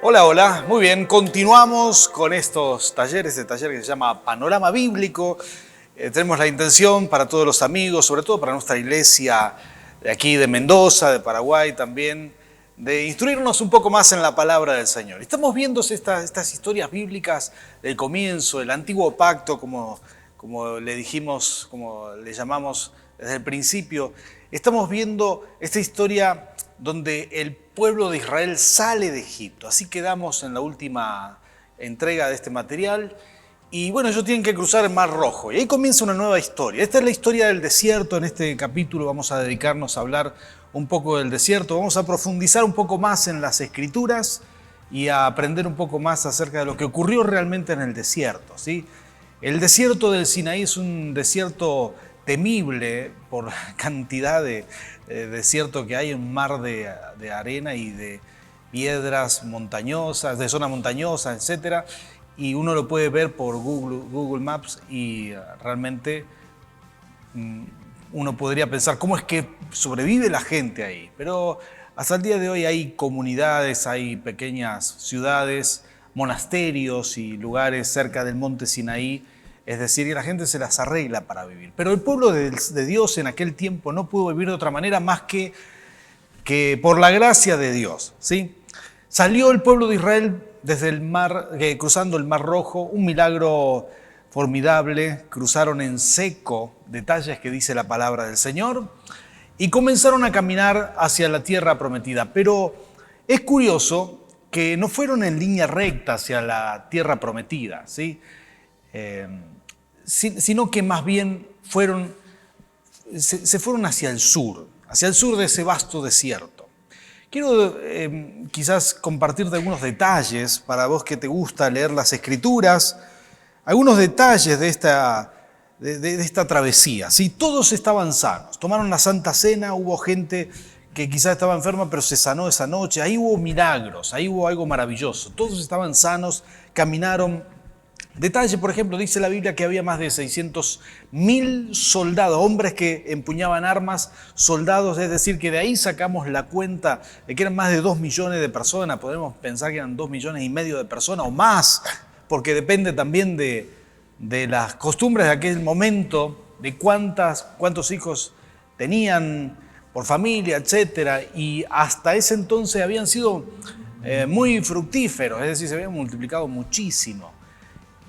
Hola, hola, muy bien, continuamos con estos talleres, este taller que se llama Panorama Bíblico. Tenemos la intención para todos los amigos, sobre todo para nuestra iglesia de aquí de Mendoza, de Paraguay también, de instruirnos un poco más en la palabra del Señor. Estamos viendo estas historias bíblicas del comienzo, del antiguo pacto, como le dijimos, como le llamamos desde el principio. Estamos viendo esta historia donde el pueblo de Israel sale de Egipto. Así quedamos en la última entrega de este material. Y bueno, ellos tienen que cruzar el Mar Rojo. Y ahí comienza una nueva historia. Esta es la historia del desierto. En este capítulo vamos a dedicarnos a hablar un poco del desierto. Vamos a profundizar un poco más en las Escrituras y a aprender un poco más acerca de lo que ocurrió realmente en el desierto, ¿sí? El desierto del Sinaí es un desierto temible por la cantidad de desierto que hay, un mar de arena y de piedras montañosas, de zona montañosa, etc. Y uno lo puede ver por Google Maps y realmente uno podría pensar cómo es que sobrevive la gente ahí. Pero hasta el día de hoy hay comunidades, hay pequeñas ciudades, monasterios y lugares cerca del monte Sinaí. Es decir, que la gente se las arregla para vivir. Pero el pueblo de Dios en aquel tiempo no pudo vivir de otra manera más que por la gracia de Dios, ¿sí? Salió el pueblo de Israel desde el mar, cruzando el Mar Rojo, un milagro formidable. Cruzaron en seco, detalles que dice la palabra del Señor, y comenzaron a caminar hacia la tierra prometida. Pero es curioso que no fueron en línea recta hacia la tierra prometida, ¿sí? Sino que más bien se fueron hacia el sur de ese vasto desierto. Quiero quizás compartirte algunos detalles para vos que te gusta leer las Escrituras, algunos detalles de esta travesía. ¿Sí? Todos estaban sanos, tomaron la Santa Cena, hubo gente que quizás estaba enferma pero se sanó esa noche, ahí hubo milagros, ahí hubo algo maravilloso, todos estaban sanos, caminaron. Detalle, por ejemplo, dice la Biblia que había más de 600.000 soldados, hombres que empuñaban armas, soldados, es decir, que de ahí sacamos la cuenta de que eran más de 2 millones de personas, podemos pensar que eran 2,5 millones de personas o más, porque depende también de las costumbres de aquel momento, de cuántos hijos tenían por familia, etcétera, y hasta ese entonces habían sido muy fructíferos, es decir, se habían multiplicado muchísimo.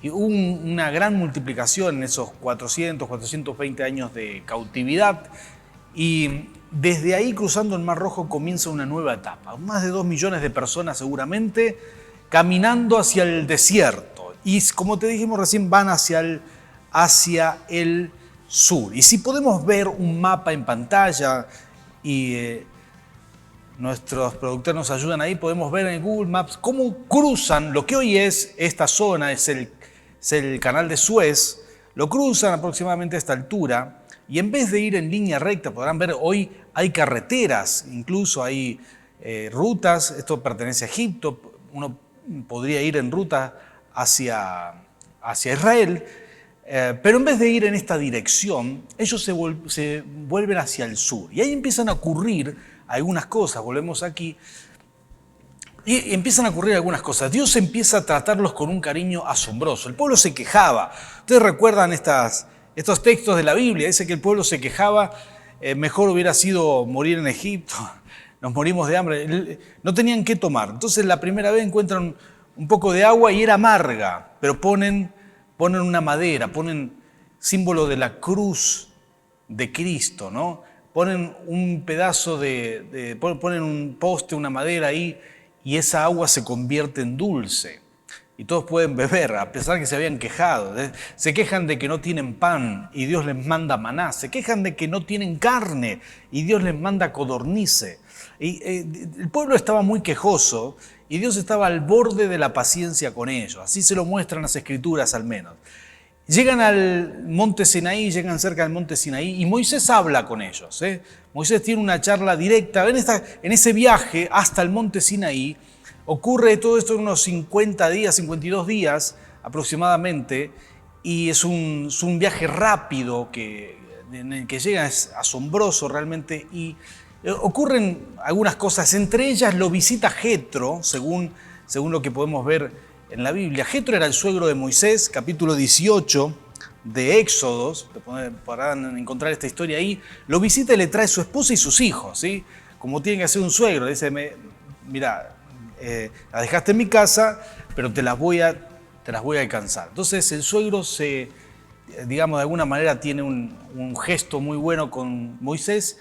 Y hubo una gran multiplicación en esos 420 años de cautividad, y desde ahí, cruzando el Mar Rojo, comienza una nueva etapa. Más de 2 millones de personas seguramente caminando hacia el desierto. Y como te dijimos recién, van hacia el sur. Y si podemos ver un mapa en pantalla y nuestros productores nos ayudan ahí, podemos ver en Google Maps cómo cruzan lo que hoy es esta zona, es el canal de Suez, lo cruzan aproximadamente a esta altura y en vez de ir en línea recta, podrán ver hoy hay carreteras, incluso hay rutas, esto pertenece a Egipto, uno podría ir en ruta hacia Israel, pero en vez de ir en esta dirección, ellos se vuelven hacia el sur y ahí empiezan a ocurrir algunas cosas, volvemos aquí. Y empiezan a ocurrir algunas cosas. Dios empieza a tratarlos con un cariño asombroso. El pueblo se quejaba. Ustedes recuerdan estos textos de la Biblia. Dice que el pueblo se quejaba. Mejor hubiera sido morir en Egipto. Nos morimos de hambre. No tenían qué tomar. Entonces la primera vez encuentran un poco de agua y era amarga. Pero ponen una madera, ponen símbolo de la cruz de Cristo, ¿no? Ponen un pedazo ponen un poste, una madera ahí, y esa agua se convierte en dulce y todos pueden beber, a pesar que se habían quejado. Se quejan de que no tienen pan y Dios les manda maná, se quejan de que no tienen carne y Dios les manda codornice. Y el pueblo estaba muy quejoso y Dios estaba al borde de la paciencia con ellos, así se lo muestran las Escrituras al menos. Llegan al monte Sinaí, llegan cerca del monte Sinaí y Moisés habla con ellos. Moisés tiene una charla directa. En ese viaje hasta el monte Sinaí ocurre todo esto en unos 50 días, 52 días aproximadamente, y es un viaje rápido en el que llega, es asombroso realmente, y ocurren algunas cosas. Entre ellas lo visita Jetro, según según lo que podemos ver en la Biblia. Jetro era el suegro de Moisés, capítulo 18 de Éxodos, podrán encontrar esta historia ahí. Lo visita y le trae su esposa y sus hijos, ¿sí? Como tiene que hacer un suegro. Le dice, mira, las dejaste en mi casa, pero te las voy a alcanzar. Entonces el suegro digamos, de alguna manera tiene un gesto muy bueno con Moisés,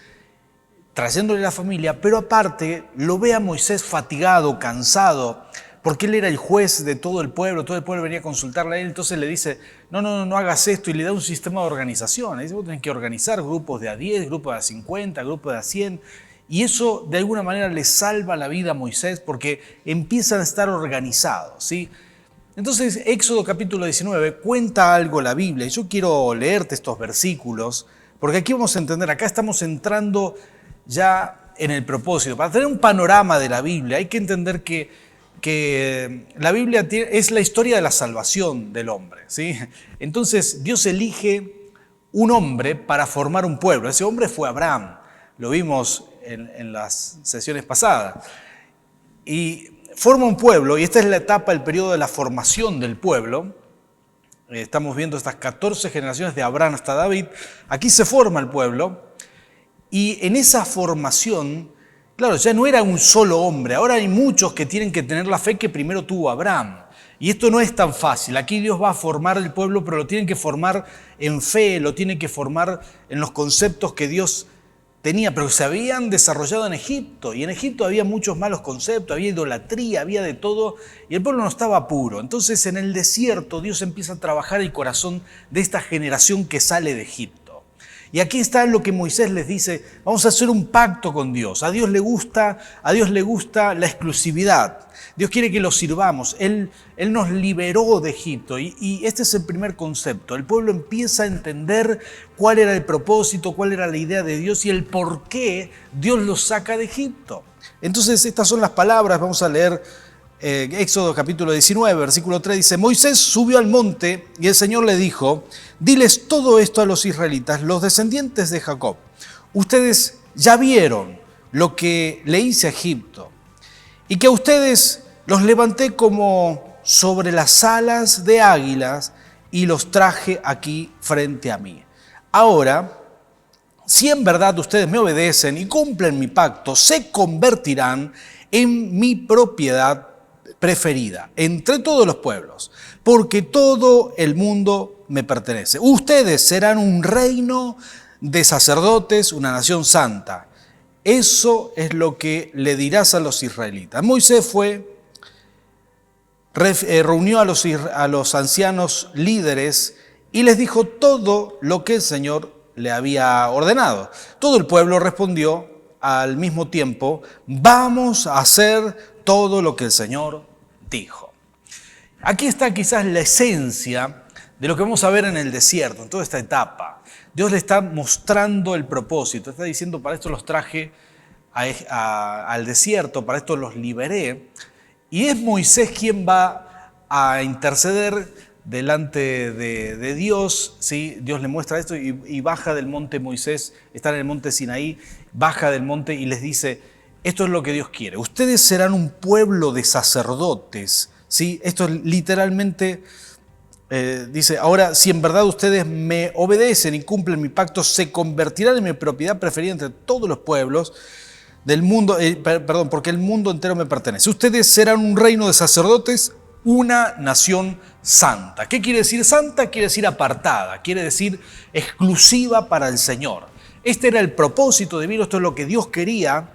trayéndole la familia, pero aparte lo ve a Moisés fatigado, cansado, porque él era el juez de todo el pueblo venía a consultarle a él, entonces le dice, no hagas esto, y le da un sistema de organización. Le dice, vos tenés que organizar grupos de a 10, grupos de a 50, grupos de a 100, y eso de alguna manera le salva la vida a Moisés, porque empiezan a estar organizados, ¿sí? Entonces, Éxodo capítulo 19 cuenta algo la Biblia, y yo quiero leerte estos versículos, porque aquí vamos a entender, acá estamos entrando ya en el propósito. Para tener un panorama de la Biblia hay que entender que la Biblia es la historia de la salvación del hombre, ¿sí? Entonces Dios elige un hombre para formar un pueblo. Ese hombre fue Abraham, lo vimos en las sesiones pasadas. Y forma un pueblo, y esta es la etapa, el periodo de la formación del pueblo. Estamos viendo estas 14 generaciones de Abraham hasta David. Aquí se forma el pueblo. Y en esa formación, claro, ya no era un solo hombre, ahora hay muchos que tienen que tener la fe que primero tuvo Abraham. Y esto no es tan fácil, aquí Dios va a formar el pueblo, pero lo tienen que formar en fe, lo tienen que formar en los conceptos que Dios tenía, pero se habían desarrollado en Egipto, y en Egipto había muchos malos conceptos, había idolatría, había de todo, y el pueblo no estaba puro. Entonces en el desierto Dios empieza a trabajar el corazón de esta generación que sale de Egipto. Y aquí está lo que Moisés les dice, vamos a hacer un pacto con Dios. A Dios le gusta la exclusividad. Dios quiere que lo sirvamos. Él nos liberó de Egipto y este es el primer concepto. El pueblo empieza a entender cuál era el propósito, cuál era la idea de Dios y el por qué Dios los saca de Egipto. Entonces estas son las palabras, vamos a leer Éxodo capítulo 19, versículo 3, dice, Moisés subió al monte y el Señor le dijo, diles todo esto a los israelitas, los descendientes de Jacob. Ustedes ya vieron lo que le hice a Egipto y que a ustedes los levanté como sobre las alas de águilas y los traje aquí frente a mí. Ahora, si en verdad ustedes me obedecen y cumplen mi pacto, se convertirán en mi propiedad preferida entre todos los pueblos, porque todo el mundo me pertenece. Ustedes serán un reino de sacerdotes, una nación santa. Eso es lo que le dirás a los israelitas. Moisés reunió a los ancianos líderes y les dijo todo lo que el Señor le había ordenado. Todo el pueblo respondió al mismo tiempo, vamos a hacer todo lo que el Señor dijo. Aquí está quizás la esencia de lo que vamos a ver en el desierto, en toda esta etapa. Dios le está mostrando el propósito, está diciendo, para esto los traje al desierto, para esto los liberé. Y es Moisés quien va a interceder delante de Dios, ¿sí? Dios le muestra esto y baja del monte Moisés, está en el monte Sinaí, baja del monte y les dice, esto es lo que Dios quiere. Ustedes serán un pueblo de sacerdotes, ¿sí? Esto es literalmente, dice, ahora si en verdad ustedes me obedecen y cumplen mi pacto, se convertirán en mi propiedad preferida entre todos los pueblos del mundo, porque el mundo entero me pertenece. Ustedes serán un reino de sacerdotes, una nación santa. ¿Qué quiere decir santa? Quiere decir apartada, quiere decir exclusiva para el Señor. Este era el propósito divino, esto es lo que Dios quería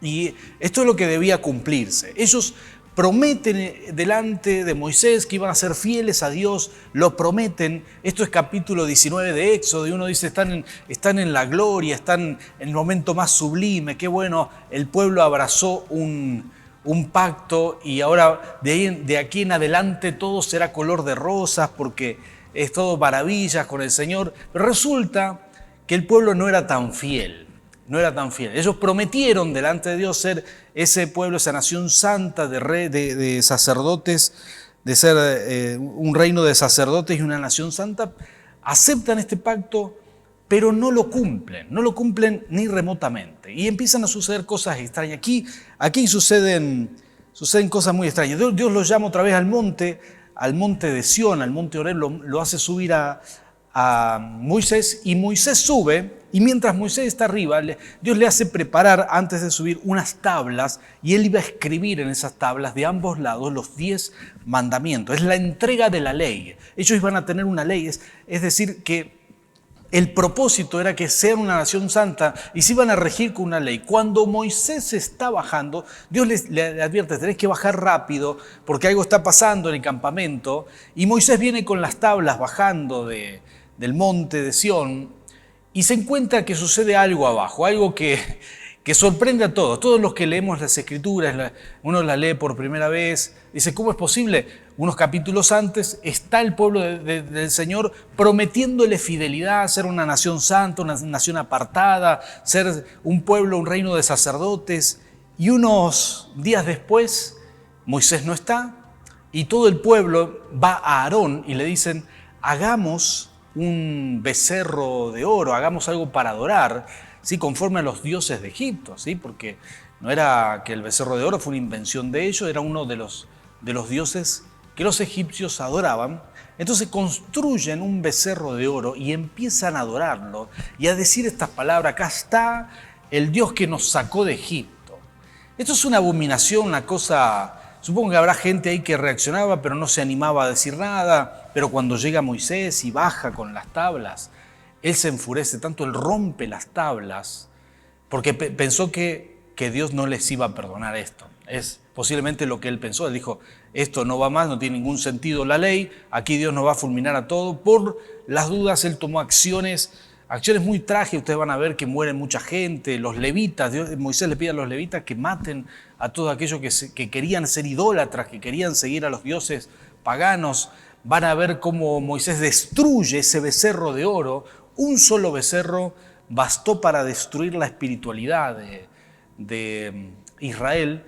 y esto es lo que debía cumplirse. Ellos prometen delante de Moisés que iban a ser fieles a Dios, lo prometen. Esto es capítulo 19 de Éxodo y uno dice, están en la gloria, están en el momento más sublime, qué bueno, el pueblo abrazó un pacto y ahora de aquí en adelante todo será color de rosas porque es todo maravillas con el Señor. Pero resulta que el pueblo no era tan fiel. Ellos prometieron delante de Dios ser ese pueblo, esa nación santa de sacerdotes, de ser un reino de sacerdotes y una nación santa. Aceptan este pacto, pero no lo cumplen ni remotamente. Y empiezan a suceder cosas extrañas. Aquí suceden suceden cosas muy extrañas. Dios lo llama otra vez al monte de Sión, al monte Horeb, lo hace subir a Moisés, y Moisés sube, y mientras Moisés está arriba, Dios le hace preparar antes de subir unas tablas, y él iba a escribir en esas tablas de ambos lados los 10 mandamientos. Es la entrega de la ley. Ellos iban a tener una ley, es decir, que el propósito era que sean una nación santa y se iban a regir con una ley. Cuando Moisés está bajando, Dios le advierte: tenés que bajar rápido porque algo está pasando en el campamento. Y Moisés viene con las tablas bajando del monte de Sión y se encuentra que sucede algo abajo, algo que sorprende a todos. Todos los que leemos las Escrituras, uno las lee por primera vez, dice: ¿cómo es posible? Unos capítulos antes está el pueblo del Señor prometiéndole fidelidad, ser una nación santa, una nación apartada, ser un pueblo, un reino de sacerdotes. Y unos días después, Moisés no está y todo el pueblo va a Aarón y le dicen: hagamos un becerro de oro, hagamos algo para adorar, ¿sí? Conforme a los dioses de Egipto, ¿sí? Porque no era que el becerro de oro fue una invención de ellos, era uno de los dioses que los egipcios adoraban. Entonces construyen un becerro de oro y empiezan a adorarlo y a decir estas palabras: acá está el Dios que nos sacó de Egipto. Esto es una abominación, una cosa. Supongo que habrá gente ahí que reaccionaba, pero no se animaba a decir nada. Pero cuando llega Moisés y baja con las tablas, él se enfurece tanto, él rompe las tablas, porque pensó que Dios no les iba a perdonar esto. Es posiblemente lo que él pensó. Él dijo: esto no va más, no tiene ningún sentido la ley, aquí Dios nos va a fulminar a todos. Por las dudas, él tomó acciones muy trágicas. Ustedes van a ver que muere mucha gente. Los levitas, Moisés le pide a los levitas que maten a todos aquellos que querían ser idólatras, que querían seguir a los dioses paganos. Van a ver cómo Moisés destruye ese becerro de oro. Un solo becerro bastó para destruir la espiritualidad de Israel.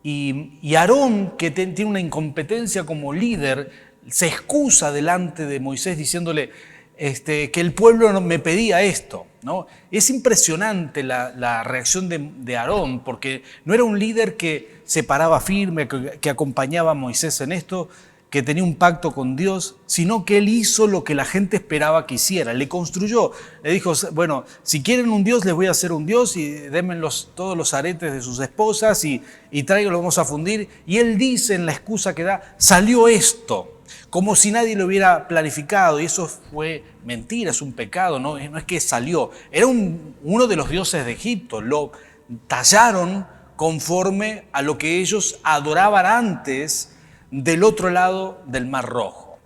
Y Aarón, que tiene una incompetencia como líder, se excusa delante de Moisés diciéndole que el pueblo no me pedía esto, ¿no? Es impresionante la reacción de Aarón, porque no era un líder que se paraba firme, que acompañaba a Moisés en esto, que tenía un pacto con Dios, sino que él hizo lo que la gente esperaba que hiciera. Le construyó, le dijo: bueno, si quieren un Dios, les voy a hacer un Dios, y denme todos los aretes de sus esposas y traigo, lo vamos a fundir. Y él dice en la excusa que da: salió esto, como si nadie lo hubiera planificado, y eso fue mentira, es un pecado, no es que salió. Era uno de los dioses de Egipto, lo tallaron conforme a lo que ellos adoraban antes del otro lado del Mar Rojo.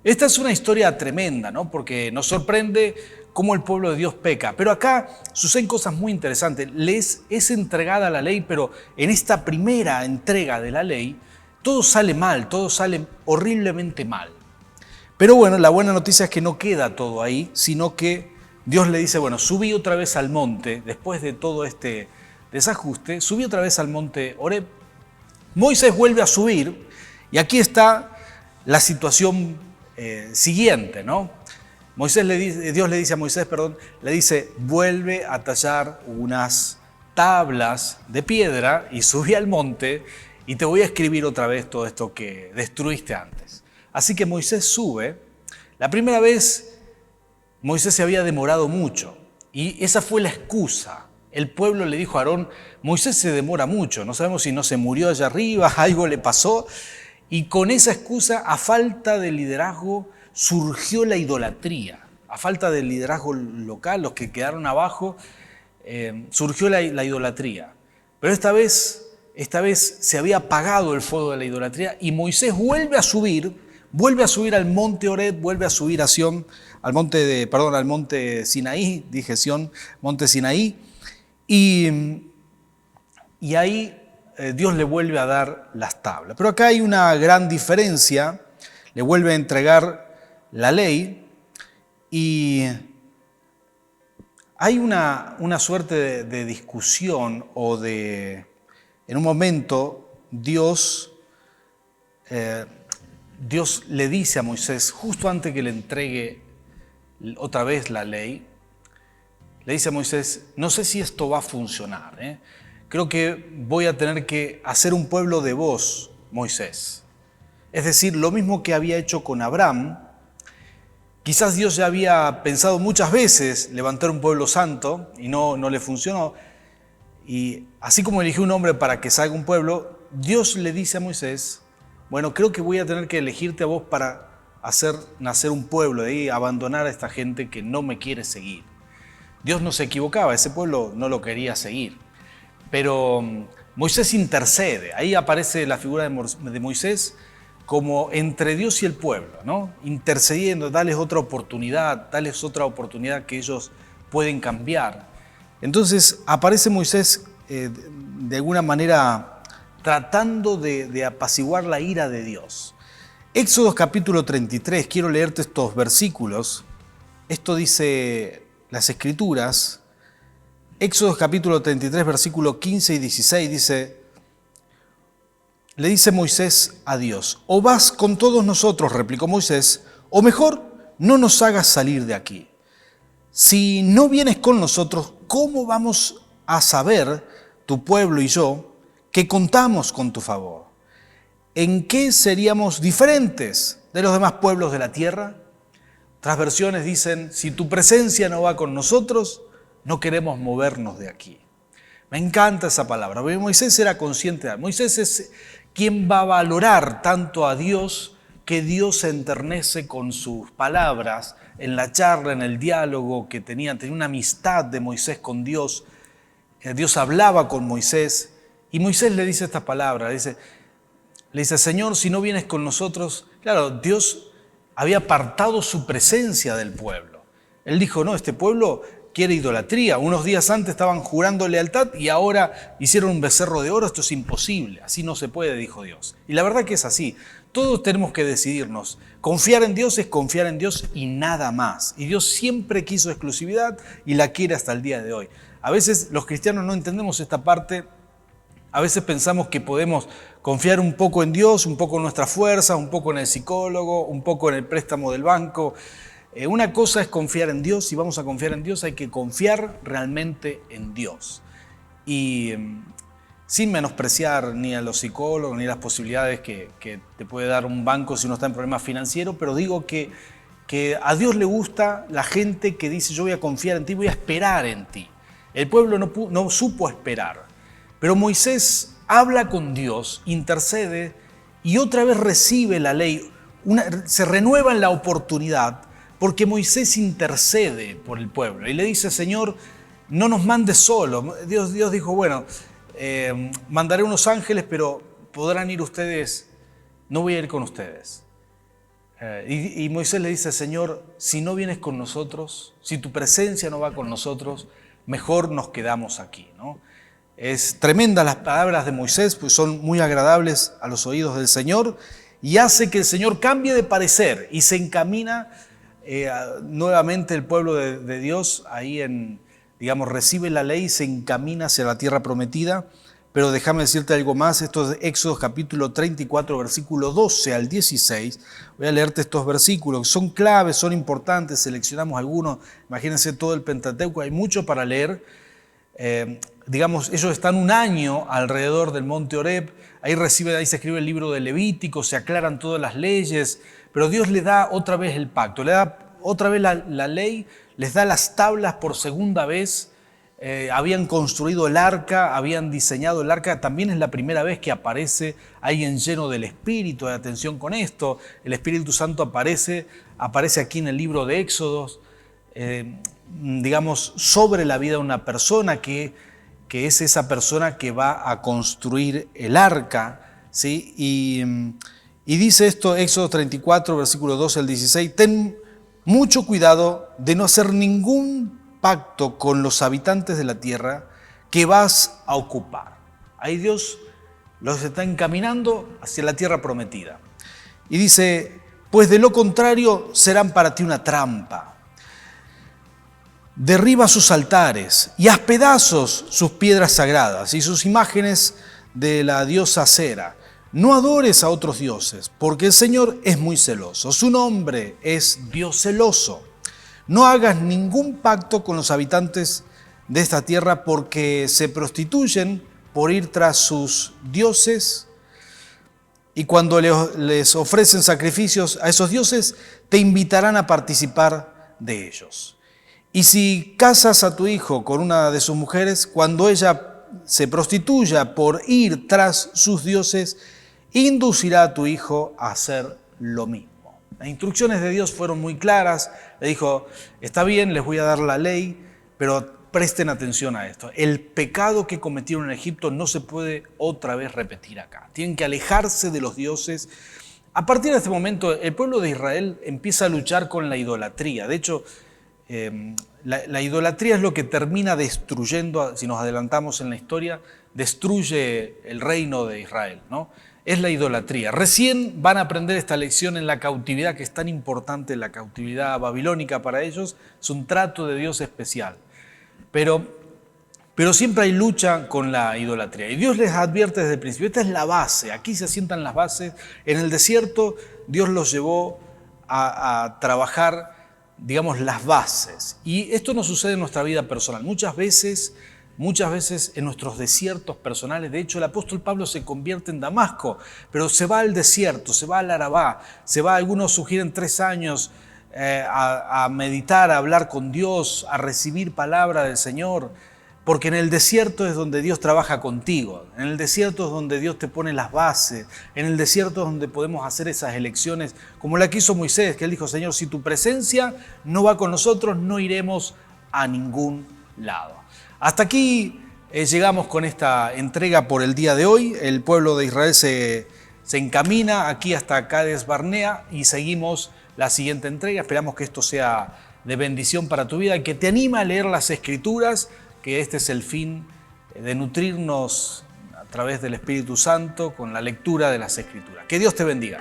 Esta es una historia tremenda, ¿no? Porque nos sorprende cómo el pueblo de Dios peca. Pero acá suceden cosas muy interesantes. Les es entregada la ley, pero en esta primera entrega de la ley, todo sale mal, todo sale horriblemente mal. Pero bueno, la buena noticia es que no queda todo ahí, sino que Dios le dice: bueno, subí otra vez al monte, después de todo este desajuste, subí otra vez al monte Horeb. Moisés vuelve a subir. Y aquí está la situación siguiente, ¿no? Dios le dice a Moisés, le dice: vuelve a tallar unas tablas de piedra y subí al monte y te voy a escribir otra vez todo esto que destruiste antes. Así que Moisés sube. La primera vez Moisés se había demorado mucho y esa fue la excusa. El pueblo le dijo a Aarón: Moisés se demora mucho, no sabemos si no se murió allá arriba, algo le pasó. Y con esa excusa, a falta de liderazgo, surgió la idolatría. A falta de liderazgo local, los que quedaron abajo, surgió la idolatría. Pero esta vez se había apagado el fuego de la idolatría y Moisés vuelve a subir al monte Horeb, vuelve a subir a Sión, al monte Sinaí, dije Sión, monte Sinaí, y ahí Dios le vuelve a dar las tablas. Pero acá hay una gran diferencia. Le vuelve a entregar la ley y hay una suerte de discusión en un momento Dios le dice a Moisés, justo antes que le entregue otra vez la ley, le dice a Moisés: no sé si esto va a funcionar, creo que voy a tener que hacer un pueblo de vos, Moisés. Es decir, lo mismo que había hecho con Abraham. Quizás Dios ya había pensado muchas veces levantar un pueblo santo y no le funcionó. Y así como eligió un hombre para que salga un pueblo, Dios le dice a Moisés, bueno, creo que voy a tener que elegirte a vos para hacer nacer un pueblo y abandonar a esta gente que no me quiere seguir. Dios no se equivocaba, ese pueblo no lo quería seguir. Pero Moisés intercede, ahí aparece la figura de Moisés como entre Dios y el pueblo, ¿no? Intercediendo, darles otra oportunidad que ellos pueden cambiar. Entonces aparece Moisés de alguna manera tratando de apaciguar la ira de Dios. Éxodo capítulo 33, quiero leerte estos versículos. Esto dice las Escrituras. Éxodo capítulo 33, versículo 15 y 16 dice, le dice Moisés a Dios, o vas con todos nosotros, replicó Moisés, o mejor, no nos hagas salir de aquí. Si no vienes con nosotros, ¿cómo vamos a saber, tu pueblo y yo, que contamos con tu favor? ¿En qué seríamos diferentes de los demás pueblos de la tierra? Otras versiones dicen, si tu presencia no va con nosotros, no queremos movernos de aquí. Me encanta esa palabra, porque Moisés era consciente. Moisés es quien va a valorar tanto a Dios, que Dios se enternece con sus palabras, en la charla, en el diálogo que tenía una amistad de Moisés con Dios. Dios hablaba con Moisés y Moisés le dice estas palabras, le dice, Señor, si no vienes con nosotros, claro, Dios había apartado su presencia del pueblo. Él dijo, no, este pueblo quiere idolatría. Unos días antes estaban jurando lealtad y ahora hicieron un becerro de oro. Esto es imposible, así no se puede, dijo Dios. Y la verdad que es así. Todos tenemos que decidirnos. Confiar en Dios es confiar en Dios y nada más. Y Dios siempre quiso exclusividad y la quiere hasta el día de hoy. A veces los cristianos no entendemos esta parte. A veces pensamos que podemos confiar un poco en Dios, un poco en nuestra fuerza, un poco en el psicólogo, un poco en el préstamo del banco. Una cosa es confiar en Dios. Si vamos a confiar en Dios, hay que confiar realmente en Dios. Y sin menospreciar ni a los psicólogos, ni las posibilidades que te puede dar un banco si uno está en problemas financieros, pero digo que a Dios le gusta la gente que dice, yo voy a confiar en ti, voy a esperar en ti. El pueblo no supo esperar. Pero Moisés habla con Dios, intercede y otra vez recibe la ley. Se renueva en la oportunidad porque Moisés intercede por el pueblo y le dice, Señor, no nos mandes solo. Dios dijo, bueno, mandaré unos ángeles, pero podrán ir ustedes, no voy a ir con ustedes. Y Moisés le dice, Señor, si no vienes con nosotros, si tu presencia no va con nosotros, mejor nos quedamos aquí, ¿no? Es tremenda las palabras de Moisés, pues son muy agradables a los oídos del Señor y hace que el Señor cambie de parecer y se encamina nuevamente el pueblo de Dios, ahí recibe la ley y se encamina hacia la tierra prometida. Pero déjame decirte algo más, esto es Éxodo capítulo 34, versículo 12 al 16. Voy a leerte estos versículos, son claves, son importantes, seleccionamos algunos. Imagínense todo el Pentateuco, hay mucho para leer. Ellos están un año alrededor del monte Horeb, ahí se escribe el libro de Levítico, se aclaran todas las leyes, pero Dios le da otra vez el pacto, le da otra vez la ley, les da las tablas por segunda vez. Habían construido el arca, habían diseñado el arca, también es la primera vez que aparece alguien lleno del Espíritu. Atención con esto, el Espíritu Santo aparece aquí en el libro de Éxodos, sobre la vida de una persona que es esa persona que va a construir el arca, ¿sí? Y dice esto, Éxodo 34, versículo 12 al 16, ten mucho cuidado de no hacer ningún pacto con los habitantes de la tierra que vas a ocupar. Ahí Dios los está encaminando hacia la tierra prometida. Y dice, pues de lo contrario serán para ti una trampa. Derriba sus altares y haz pedazos sus piedras sagradas y sus imágenes de la diosa Acera. No adores a otros dioses, porque el Señor es muy celoso. Su nombre es Dios celoso. No hagas ningún pacto con los habitantes de esta tierra porque se prostituyen por ir tras sus dioses, y cuando les ofrecen sacrificios a esos dioses, te invitarán a participar de ellos. Y si casas a tu hijo con una de sus mujeres, cuando ella se prostituya por ir tras sus dioses, inducirá a tu hijo a hacer lo mismo. Las instrucciones de Dios fueron muy claras. Le dijo, está bien, les voy a dar la ley, pero presten atención a esto. El pecado que cometieron en Egipto no se puede otra vez repetir acá. Tienen que alejarse de los dioses. A partir de este momento, el pueblo de Israel empieza a luchar con la idolatría. De hecho, la idolatría es lo que termina destruyendo, si nos adelantamos en la historia, destruye el reino de Israel, ¿no? Es la idolatría. Recién van a aprender esta lección en la cautividad, que es tan importante, la cautividad babilónica para ellos. Es un trato de Dios especial. Pero siempre hay lucha con la idolatría. Y Dios les advierte desde el principio, esta es la base, aquí se asientan las bases. En el desierto Dios los llevó a trabajar, digamos, las bases. Y esto no sucede en nuestra vida personal. Muchas veces en nuestros desiertos personales, de hecho el apóstol Pablo se convierte en Damasco, pero se va al desierto, se va al Arabá, algunos sugieren 3 años a meditar, a hablar con Dios, a recibir palabra del Señor, porque en el desierto es donde Dios trabaja contigo, en el desierto es donde Dios te pone las bases, en el desierto es donde podemos hacer esas elecciones, como la que hizo Moisés, que él dijo, Señor, si tu presencia no va con nosotros, no iremos a ningún lado. Hasta aquí llegamos con esta entrega por el día de hoy. El pueblo de Israel se encamina aquí hasta Cades Barnea y seguimos la siguiente entrega. Esperamos que esto sea de bendición para tu vida y que te anime a leer las Escrituras, que este es el fin de nutrirnos a través del Espíritu Santo con la lectura de las Escrituras. Que Dios te bendiga.